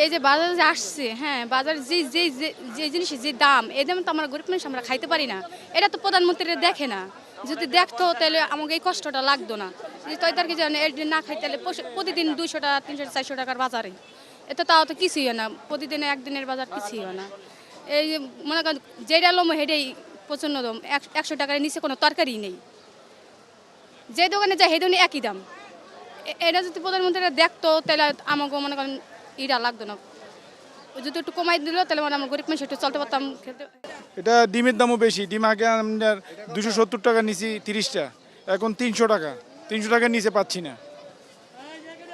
এই যে বাজারে যে আসছে, হ্যাঁ, বাজারে যে যে যে যে জিনিসের যে দাম, এই দাম তো আমরা গরিব মানুষ আমরা খাইতে পারি না। এটা তো প্রধানমন্ত্রী দেখে না। যদি দেখতো তাহলে আমাকে এই কষ্টটা লাগতো না। যদি তয়তারকে যেন একদিন না খাই তাহলে প্রতিদিন 200 টাকা 300 400 টাকার বাজারে। এতে তাও তো কিছুই হয় না। প্রতিদিন একদিনের বাজার কিছুই হয় না। এই যে মনে করেন যেটা লম হেডেই প্রচণ্ড দাম। 100 টাকার নিচে কোনো তরকারি নেই। যে দোকানে যায় সেই দোকানে একই দাম। এটা যদি প্রধানমন্ত্রীরা দেখতো তাহলে আমাকে মনে করেন ইটা লাগতো না। যদি একটু কমাই দিল তাহলে মানে আমরা গরিব মানুষ একটু চলতে পারতাম খেতে। এটা ডিমের দামও বেশি। ডিম আগে আমরা 270 টাকা নিছি 30টা, এখন 300 টাকা। 300 টাকার নিচে পাচ্ছি না।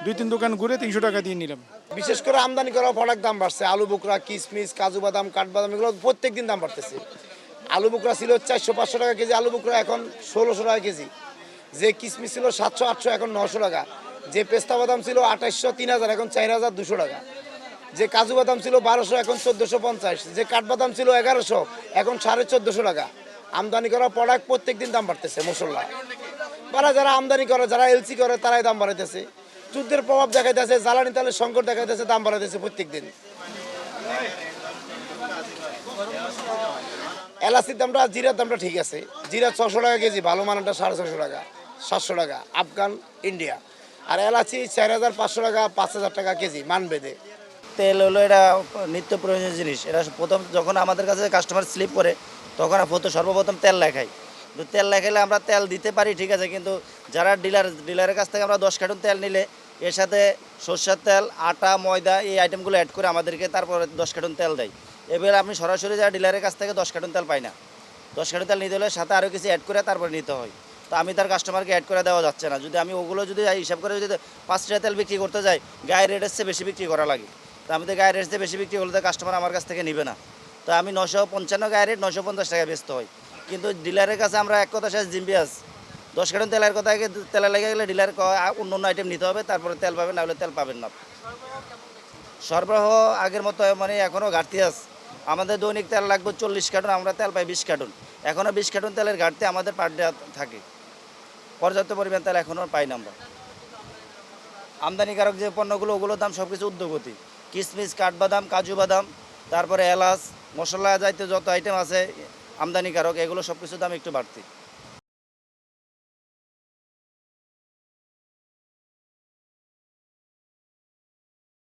2-3 দোকান ঘুরে 300 টাকা দিয়ে নিলাম। বিশেষ করে আমদানি করা প্রোডাক্ট দাম বাড়ছে। আলু বোকরা, কিশমিশ, কাজু বাদাম, কাঠবাদাম এগুলো প্রত্যেকদিন দাম বাড়তেছে। আলু বোকরা ছিল 400-500 টাকা কেজি, আলু বোকরা এখন 1600 টাকা কেজি। যে কিশমিশ ছিল 700-800 এখন 900 টাকা। যে পেস্তা বাদাম ছিল 2800-3000 এখন 4200 টাকা। যে কাজু বাদাম ছিল 1200 এখন 1450। যে কাঠবাদাম ছিল 1100 এখন 1450 টাকা। আমদানি করা প্রোডাক্ট প্রত্যেকদিন দাম বাড়তেছে। মশলা যারা আমদানি করে, যারা এলসি করে, তারাই দাম বাড়াইতেছে। যুদ্ধের প্রভাব দেখাইতেছে, জ্বালানি তেলের সংকট দেখাইতেছে, দাম বাড়াইতেছে প্রত্যেকদিন। এলাচির দামটা, জিরার দামটা ঠিক আছে। জিরা 600 টাকা কেজি, ভালো মানটা 650 টাকা, 700 টাকা আফগান ইন্ডিয়া। আর এলাচি 4500 টাকা, 5000 টাকা কেজি মান বেঁধে। তেল হলো এটা নিত্য প্রয়োজনীয় জিনিস। এটা প্রথম যখন আমাদের কাছে কাস্টমার স্লিপ করে তখন সর্বপ্রথম তেল লেখাই। কিন্তু তেল লেখাইলে আমরা তেল দিতে পারি ঠিক আছে, কিন্তু যারা ডিলারের কাছ থেকে আমরা 10 কার্টন তেল নিলে এর সাথে সরষের তেল, আটা, ময়দা এই আইটেমগুলো অ্যাড করে আমাদেরকে তারপরে 10 কার্টন তেল দেয়। এবার আপনি সরাসরি যারা ডিলারের কাছ থেকে 10 কার্টন তেল পাই না। 10 কার্টন তেল নিতে হলে সাথে আরও কিছু অ্যাড করে তারপরে নিতে হয়। তো আমি তার কাস্টমারকে অ্যাড করে দেওয়া যাচ্ছে না। যদি আমি ওগুলো যদি হিসাব করে যদি 5 টাকা তেল বিক্রি করতে যাই, গায়ের রেটের চেয়ে বেশি বিক্রি করা লাগে। তো আমি তো গায়ের রেট চেয়ে বেশি বিক্রি করলে তো কাস্টমার আমার কাছ থেকে নেবে না। তো আমি 955 গায়ের রেট 950 টাকা বেচতে হয়। কিন্তু ডিলারের কাছে আমরা এক কথা শেষ জিম্বিয়াস। 10 কার্টন তেলের কথা তেলে লেগে গেলে ডিলার অন্য অন্য আইটেম নিতে হবে, তারপরে তেল পাবেন, না হলে তেল পাবেন না। সরবরাহ আগের মতো মানে এখনও ঘাটতি আছে। আমাদের দৈনিক তেল লাগবে 40 কার্টন, আমরা তেল পাই 20 কার্টন। এখনও 20 কার্টন তেলের ঘাটতি আমাদের পার ডে থাকে। পর্যাপ্ত পরিমাণ তেল এখনও পাই না আমরা। আমদানিকারক যে পণ্যগুলো ওগুলোর দাম সব কিছু ঊর্ধ্বগতি। কিশমিশ, কাঠবাদাম, কাজু বাদাম, তারপরে এলাচ, মশলা জাতীয় যত আইটেম আছে আমদানিকারক, এগুলো সব কিছুর দাম একটু বাড়তি।